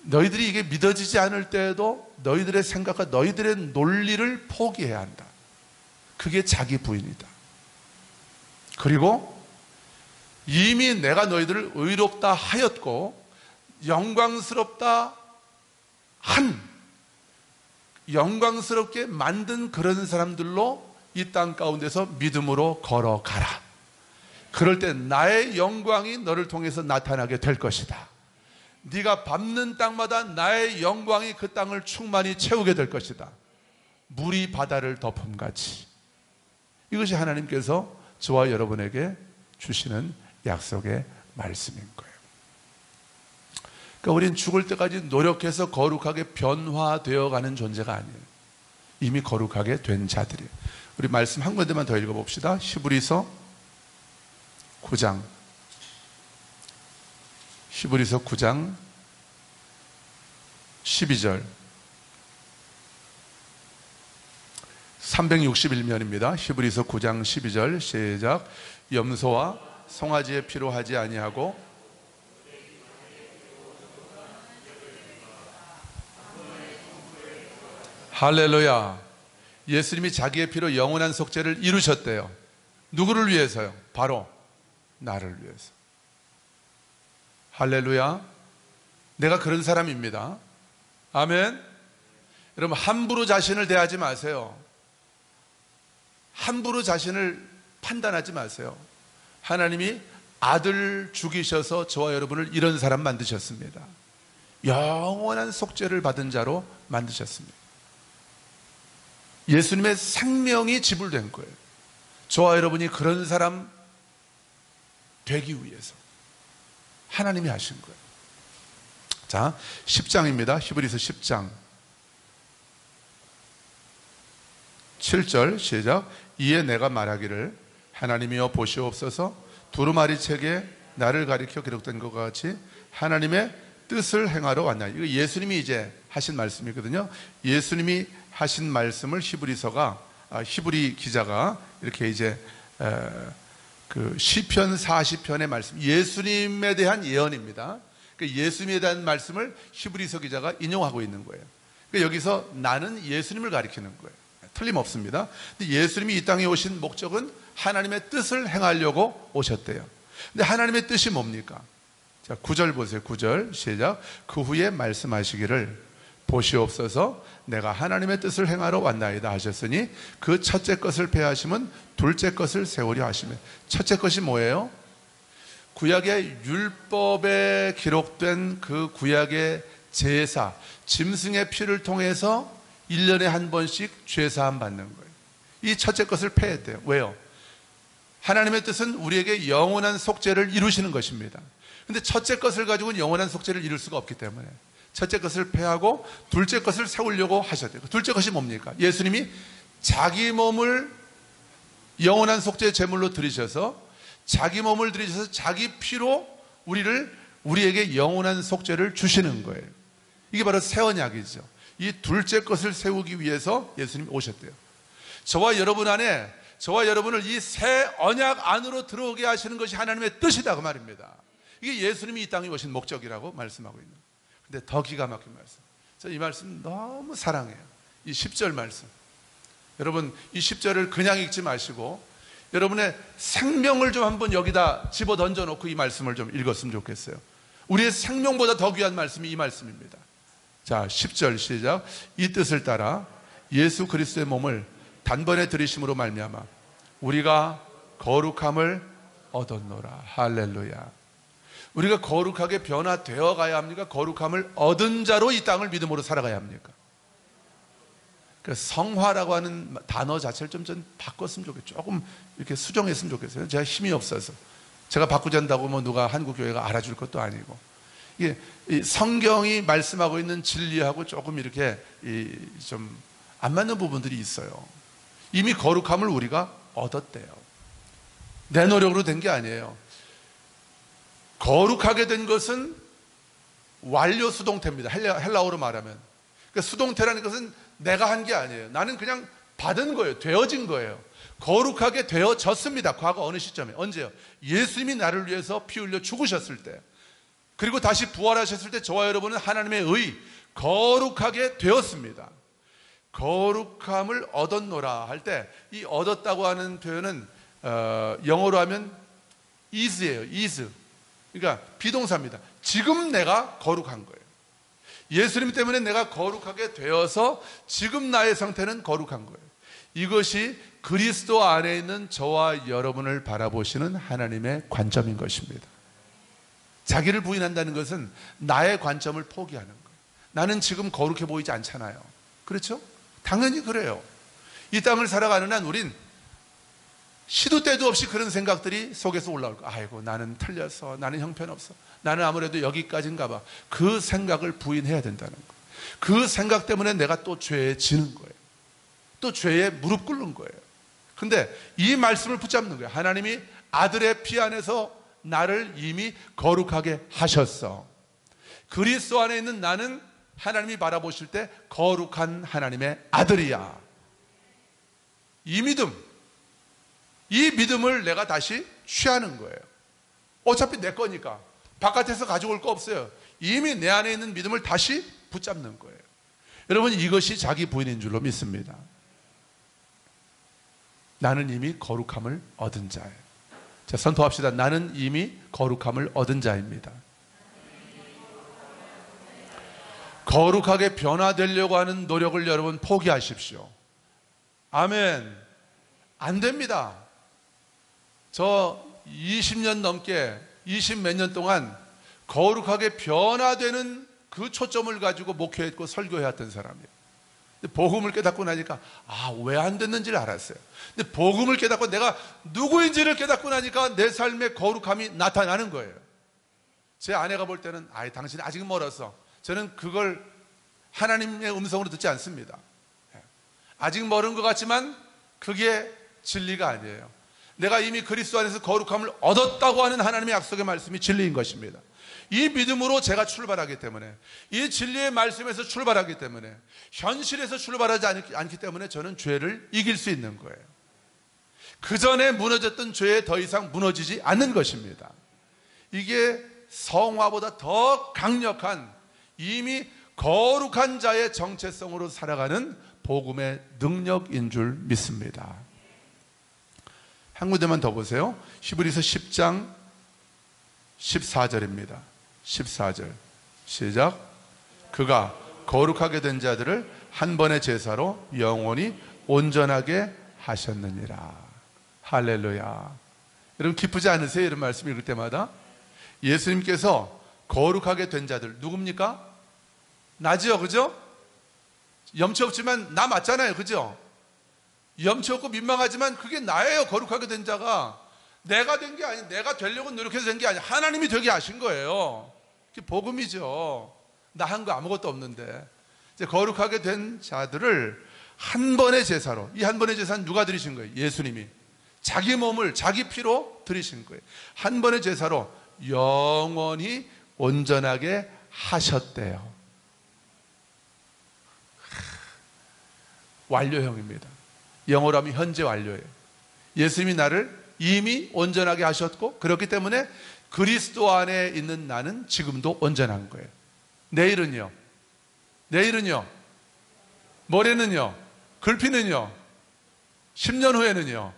너희들이 이게 믿어지지 않을 때에도 너희들의 생각과 너희들의 논리를 포기해야 한다. 그게 자기 부인이다. 그리고 이미 내가 너희들을 의롭다 하였고 영광스럽다 한, 영광스럽게 만든 그런 사람들로 이 땅 가운데서 믿음으로 걸어가라. 그럴 때 나의 영광이 너를 통해서 나타나게 될 것이다. 네가 밟는 땅마다 나의 영광이 그 땅을 충만히 채우게 될 것이다. 물이 바다를 덮음같이. 이것이 하나님께서 저와 여러분에게 주시는 약속의 말씀인 거예요. 그러니까 우린 죽을 때까지 노력해서 거룩하게 변화되어 가는 존재가 아니에요. 이미 거룩하게 된 자들이에요. 우리 말씀 한 군데만 더 읽어봅시다. 히브리서 9장 12절 361면입니다. 히브리서 9장 12절 시작. 염소와 송아지의 피로 하지 아니하고 할렐루야. 예수님이 자기의 피로 영원한 속죄를 이루셨대요. 누구를 위해서요? 바로 나를 위해서. 할렐루야. 내가 그런 사람입니다. 아멘. 여러분, 함부로 자신을 대하지 마세요. 함부로 자신을 판단하지 마세요. 하나님이 아들 죽이셔서 저와 여러분을 이런 사람 만드셨습니다. 영원한 속죄를 받은 자로 만드셨습니다. 예수님의 생명이 지불된 거예요. 저와 여러분이 그런 사람 되기 위해서 하나님이 하신 거예요. 자, 10장입니다. 히브리서 10장 7절 시작. 이에 내가 말하기를 하나님이여 보시옵소서, 두루마리 책에 나를 가리켜 기록된 것과 같이 하나님의 뜻을 행하러 왔나. 이거 예수님이 이제 하신 말씀이거든요. 예수님이 하신 말씀을 히브리 기자가 이렇게 이제 그 시편 40편의 말씀, 예수님에 대한 예언입니다. 그러니까 예수님에 대한 말씀을 히브리서 기자가 인용하고 있는 거예요. 그러니까 여기서 나는 예수님을 가리키는 거예요. 틀림없습니다. 근데 예수님이 이 땅에 오신 목적은 하나님의 뜻을 행하려고 오셨대요. 근데 하나님의 뜻이 뭡니까? 자, 9절 보세요. 9절 시작. 그 후에 말씀하시기를 보시옵소서, 내가 하나님의 뜻을 행하러 왔나이다 하셨으니 그 첫째 것을 폐하시면 둘째 것을 세우려 하시면. 첫째 것이 뭐예요? 구약의 율법에 기록된 그 구약의 제사, 짐승의 피를 통해서 1년에 한 번씩 죄사함 받는 거예요. 이 첫째 것을 폐했대요. 왜요? 하나님의 뜻은 우리에게 영원한 속죄를 이루시는 것입니다. 근데 첫째 것을 가지고는 영원한 속죄를 이룰 수가 없기 때문에 첫째 것을 폐하고 둘째 것을 세우려고 하셨대요. 둘째 것이 뭡니까? 예수님이 자기 몸을 영원한 속죄의 제물로 드리셔서 자기 몸을 드리셔서 자기 피로 우리에게 영원한 속죄를 주시는 거예요. 이게 바로 새 언약이죠. 이 둘째 것을 세우기 위해서 예수님이 오셨대요. 저와 여러분 안에, 저와 여러분을 이 새 언약 안으로 들어오게 하시는 것이 하나님의 뜻이다 그 말입니다. 이게 예수님이 이 땅에 오신 목적이라고 말씀하고 있는 거예요. 근데 더 기가 막힌 말씀, 저 이 말씀 너무 사랑해요. 이 10절 말씀, 여러분 이 10절을 그냥 읽지 마시고 여러분의 생명을 좀 한번 여기다 집어 던져놓고 이 말씀을 좀 읽었으면 좋겠어요. 우리의 생명보다 더 귀한 말씀이 이 말씀입니다. 자, 10절 시작. 이 뜻을 따라 예수 그리스도의 몸을 단번에 들이심으로 말미암아 우리가 거룩함을 얻었노라. 할렐루야. 우리가 거룩하게 변화되어 가야 합니까? 거룩함을 얻은 자로 이 땅을 믿음으로 살아가야 합니까? 그 성화라고 하는 단어 자체를 좀 바꿨으면 좋겠어요. 조금 이렇게 수정했으면 좋겠어요. 제가 힘이 없어서. 제가 바꾸자 한다고 뭐 누가 한국 교회가 알아줄 것도 아니고. 이게 성경이 말씀하고 있는 진리하고 조금 이렇게 좀 안 맞는 부분들이 있어요. 이미 거룩함을 우리가 얻었대요. 내 노력으로 된 게 아니에요. 거룩하게 된 것은 완료 수동태입니다. 헬라어로 말하면. 그러니까 수동태라는 것은 내가 한 게 아니에요. 나는 그냥 받은 거예요. 되어진 거예요. 거룩하게 되어졌습니다. 과거 어느 시점에. 언제요? 예수님이 나를 위해서 피 흘려 죽으셨을 때, 그리고 다시 부활하셨을 때 저와 여러분은 하나님의 의, 거룩하게 되었습니다. 거룩함을 얻었노라 할 때 이 얻었다고 하는 표현은 영어로 하면 is예요. is. 그러니까 비동사입니다. 지금 내가 거룩한 거예요. 예수님 때문에 내가 거룩하게 되어서 지금 나의 상태는 거룩한 거예요. 이것이 그리스도 안에 있는 저와 여러분을 바라보시는 하나님의 관점인 것입니다. 자기를 부인한다는 것은 나의 관점을 포기하는 거예요. 나는 지금 거룩해 보이지 않잖아요. 그렇죠? 당연히 그래요. 이 땅을 살아가는 한 우린 시도 때도 없이 그런 생각들이 속에서 올라올 거예요. 아이고, 나는 틀려서, 나는 형편없어, 나는 아무래도 여기까지인가 봐. 그 생각을 부인해야 된다는 거예요. 그 생각 때문에 내가 또 죄에 지는 거예요. 또 죄에 무릎 꿇는 거예요. 근데 이 말씀을 붙잡는 거예요. 하나님이 아들의 피 안에서 나를 이미 거룩하게 하셨어. 그리스도 안에 있는 나는 하나님이 바라보실 때 거룩한 하나님의 아들이야. 이 믿음을 내가 다시 취하는 거예요. 어차피 내 거니까 바깥에서 가져올 거 없어요. 이미 내 안에 있는 믿음을 다시 붙잡는 거예요. 여러분, 이것이 자기 부인인 줄로 믿습니다. 나는 이미 거룩함을 얻은 자예요. 자, 선포합시다. 나는 이미 거룩함을 얻은 자입니다. 거룩하게 변화되려고 하는 노력을 여러분 포기하십시오. 아멘. 안 됩니다. 저 20년 넘게 20 몇 년 동안 거룩하게 변화되는 그 초점을 가지고 목회했고 설교해왔던 사람이에요. 근데 복음을 깨닫고 나니까 왜 안 됐는지를 알았어요. 근데 복음을 깨닫고 내가 누구인지를 깨닫고 나니까 내 삶의 거룩함이 나타나는 거예요. 제 아내가 볼 때는 당신 아직 멀었어. 저는 그걸 하나님의 음성으로 듣지 않습니다. 아직 멀은 것 같지만 그게 진리가 아니에요. 내가 이미 그리스도 안에서 거룩함을 얻었다고 하는 하나님의 약속의 말씀이 진리인 것입니다. 이 믿음으로 제가 출발하기 때문에, 이 진리의 말씀에서 출발하기 때문에, 현실에서 출발하지 않기 때문에 저는 죄를 이길 수 있는 거예요. 그 전에 무너졌던 죄에 더 이상 무너지지 않는 것입니다. 이게 성화보다 더 강력한, 이미 거룩한 자의 정체성으로 살아가는 복음의 능력인 줄 믿습니다. 한 군데만 더 보세요. 히브리서 10장 14절입니다. 14절 시작. 그가 거룩하게 된 자들을 한 번의 제사로 영원히 온전하게 하셨느니라. 할렐루야. 여러분 기쁘지 않으세요? 이런 말씀 읽을 때마다. 예수님께서 거룩하게 된 자들 누굽니까? 나지요, 그죠? 염치 없지만 나 맞잖아요, 그죠? 염치 없고 민망하지만 그게 나예요. 거룩하게 된 자가. 내가 된 게 아니에요. 내가 되려고 노력해서 된 게 아니에요. 하나님이 되게 하신 거예요. 그게 복음이죠. 나 한 거 아무것도 없는데. 이제 거룩하게 된 자들을 한 번의 제사로, 이 한 번의 제사는 누가 드리신 거예요? 예수님이. 자기 몸을 자기 피로 드리신 거예요. 한 번의 제사로 영원히 온전하게 하셨대요. 완료형입니다. 영어로 하면 현재 완료예요. 예수님이 나를 이미 온전하게 하셨고, 그렇기 때문에 그리스도 안에 있는 나는 지금도 온전한 거예요. 내일은요? 모레는요? 글피는요? 10년 후에는요?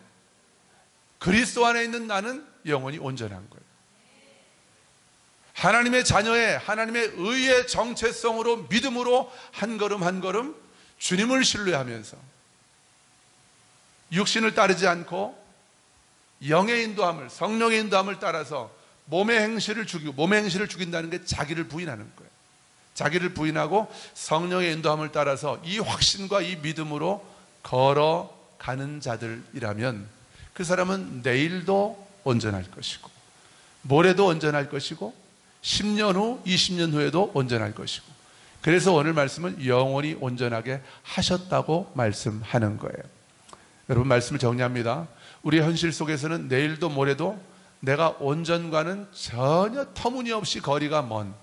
그리스도 안에 있는 나는 영원히 온전한 거예요. 하나님의 자녀의 하나님의 의의 정체성으로 믿음으로 한 걸음 한 걸음 주님을 신뢰하면서 육신을 따르지 않고 영의 인도함을, 성령의 인도함을 따라서 몸의 행실을 죽인다는 게 자기를 부인하는 거예요. 자기를 부인하고 성령의 인도함을 따라서 이 확신과 이 믿음으로 걸어가는 자들이라면 그 사람은 내일도 온전할 것이고 모레도 온전할 것이고 10년 후, 20년 후에도 온전할 것이고, 그래서 오늘 말씀은 영원히 온전하게 하셨다고 말씀하는 거예요. 여러분, 말씀을 정리합니다. 우리 현실 속에서는 내일도 모레도 내가 온전과는 전혀 터무니없이 거리가 먼,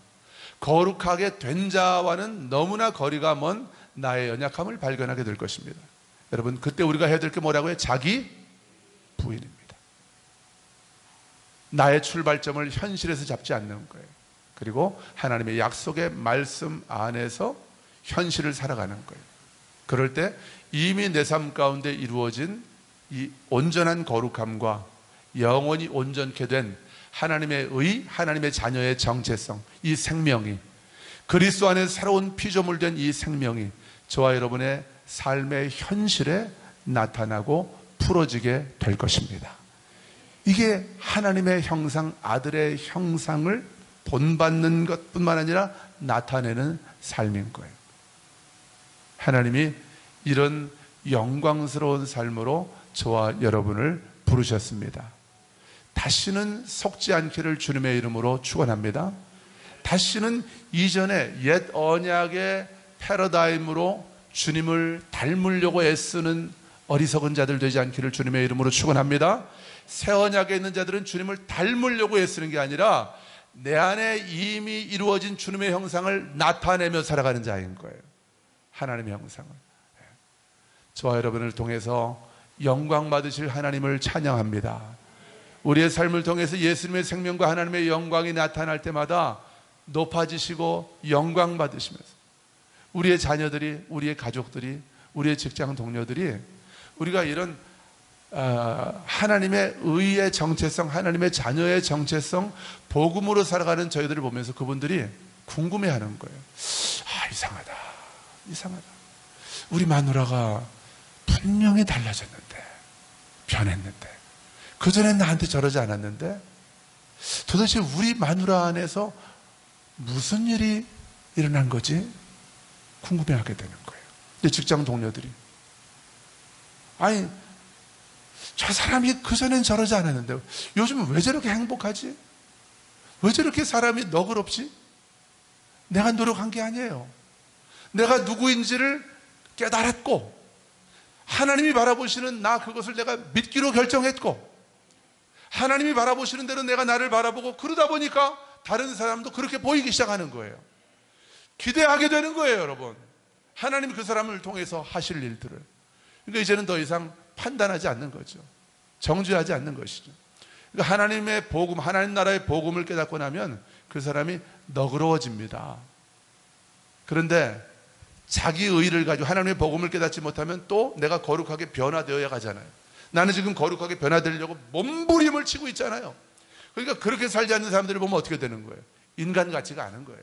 거룩하게 된 자와는 너무나 거리가 먼 나의 연약함을 발견하게 될 것입니다. 여러분, 그때 우리가 해야 될 게 뭐라고요? 자기 부인입니다. 나의 출발점을 현실에서 잡지 않는 거예요. 그리고 하나님의 약속의 말씀 안에서 현실을 살아가는 거예요. 그럴 때 이미 내 삶 가운데 이루어진 이 온전한 거룩함과 영원히 온전케 된 하나님의 의, 하나님의 자녀의 정체성, 이 생명이, 그리스도 안에 새로운 피조물된 이 생명이 저와 여러분의 삶의 현실에 나타나고 풀어지게 될 것입니다. 이게 하나님의 형상, 아들의 형상을 본받는 것뿐만 아니라 나타내는 삶인 거예요. 하나님이 이런 영광스러운 삶으로 저와 여러분을 부르셨습니다. 다시는 속지 않기를 주님의 이름으로 축원합니다. 다시는 이전에 옛 언약의 패러다임으로 주님을 닮으려고 애쓰는 어리석은 자들 되지 않기를 주님의 이름으로 축원합니다. 새 언약에 있는 자들은 주님을 닮으려고 애쓰는 게 아니라 내 안에 이미 이루어진 주님의 형상을 나타내며 살아가는 자인 거예요. 하나님의 형상을. 저와 여러분을 통해서 영광 받으실 하나님을 찬양합니다. 우리의 삶을 통해서 예수님의 생명과 하나님의 영광이 나타날 때마다 높아지시고 영광 받으시면서 우리의 자녀들이, 우리의 가족들이, 우리의 직장 동료들이 우리가 이런 하나님의 의의 정체성, 하나님의 자녀의 정체성, 복음으로 살아가는 저희들을 보면서 그분들이 궁금해하는 거예요. 아, 이상하다. 우리 마누라가 분명히 달라졌는데, 변했는데, 그전엔 나한테 저러지 않았는데 도대체 우리 마누라 안에서 무슨 일이 일어난 거지? 궁금해하게 되는 거예요. 내 직장 동료들이, 아니, 저 사람이 그전엔 저러지 않았는데 요즘은 왜 저렇게 행복하지? 왜 저렇게 사람이 너그럽지? 내가 노력한 게 아니에요. 내가 누구인지를 깨달았고 하나님이 바라보시는 나, 그것을 내가 믿기로 결정했고 하나님이 바라보시는 대로 내가 나를 바라보고 그러다 보니까 다른 사람도 그렇게 보이기 시작하는 거예요. 기대하게 되는 거예요, 여러분. 하나님이 그 사람을 통해서 하실 일들을. 그러니까 이제는 더 이상 판단하지 않는 거죠. 정죄하지 않는 것이죠. 그러니까 하나님의 복음, 하나님 나라의 복음을 깨닫고 나면 그 사람이 너그러워집니다. 그런데 자기 의의를 가지고 하나님의 복음을 깨닫지 못하면 또 내가 거룩하게 변화되어야 가잖아요. 나는 지금 거룩하게 변화되려고 몸부림을 치고 있잖아요. 그러니까 그렇게 살지 않는 사람들을 보면 어떻게 되는 거예요? 인간 같지가 않은 거예요.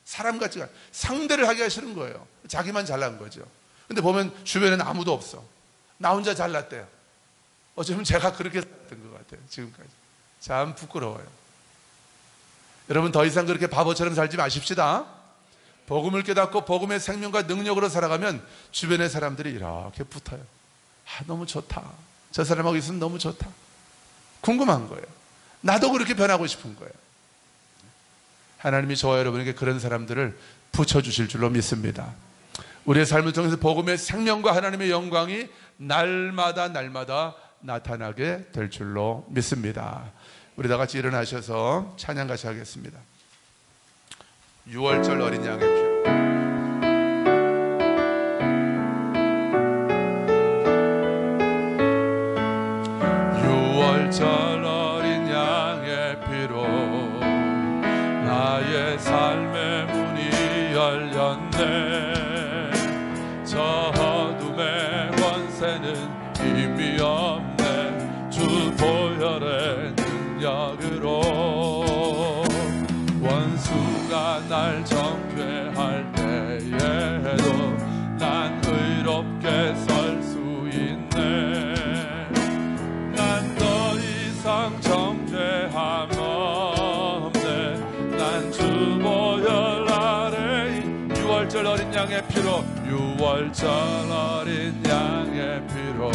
사람 같지가, 상대를 하기가 싫은 거예요. 자기만 잘난 거죠. 근데 보면 주변에는 아무도 없어. 나 혼자 잘났대요. 어쩌면 제가 그렇게 살았던 것 같아요, 지금까지. 참 부끄러워요. 여러분, 더 이상 그렇게 바보처럼 살지 마십시다. 복음을 깨닫고 복음의 생명과 능력으로 살아가면 주변의 사람들이 이렇게 붙어요. 아, 너무 좋다. 저 사람하고 있으면 너무 좋다. 궁금한 거예요. 나도 그렇게 변하고 싶은 거예요. 하나님이 저와 여러분에게 그런 사람들을 붙여주실 줄로 믿습니다. 우리의 삶을 통해서 복음의 생명과 하나님의 영광이 날마다 나타나게 될 줄로 믿습니다. 우리 다 같이 일어나셔서 찬양 같이 하겠습니다. 6월절 어린 양의 피로. 6월절 어린 양의 피로 나의 삶의 문이 열렸네. 저 어둠의 권세는 힘이 없네. 주 보혈의 능력으로
날 정죄할 때에도 난 의롭게 설 수 있네. 난 더 이상 정죄함 없네. 난 주 보혈 아래 6월절 어린 양의 피로 6월절 어린 양의 피로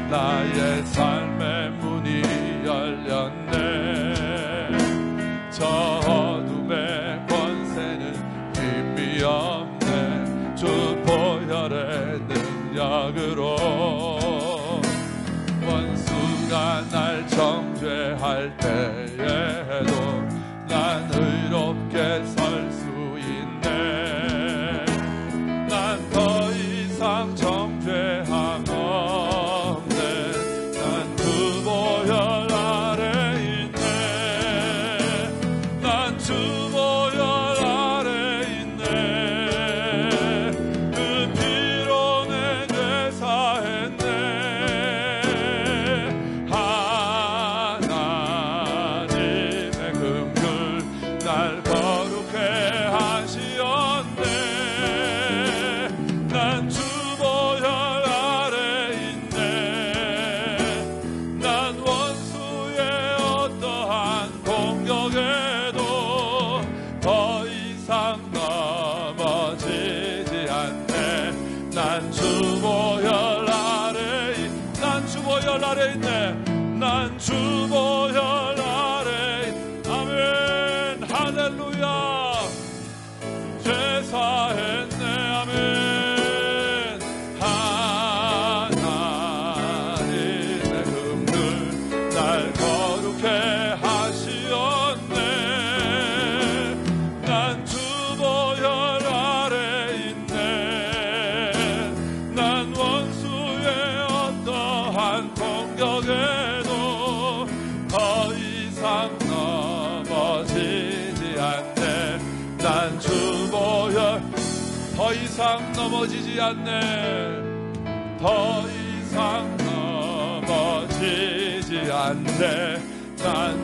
나의 삶의 문이 열렸네. 저 어둠의 권세는 힘이 없네. 주 보혈의 능력으로 원수가 날 정죄할 때에도 난 의롭게 설 수 있네. 난 더 이상 정죄함 없네. 난 주 보혈 아래 있네. 난 주 보혈 아래 있네. 그 피로 내 죄 사했네. 하나님의 긍휼 날 거룩해 하시었네. 난 주 보혈 아래 있네. 난 원수의 어떠한 공격에도 더 이상 넘어지지 않네. 난 주 보혈 아래 난 주 보혈 아래 있네. 난 주 보혈 아래 아멘 할렐루야. 죄 사했네. 아멘. 하나님의 긍휼 날 거룩해 하시었네. 난 주 보혈 아래 있네. 난 원수의 어떠한 공격에도 더 이상 넘어지지 않네. 난 주 보혈 더 이상 넘어지지 않네. 더 이상 넘어지지 않네. 난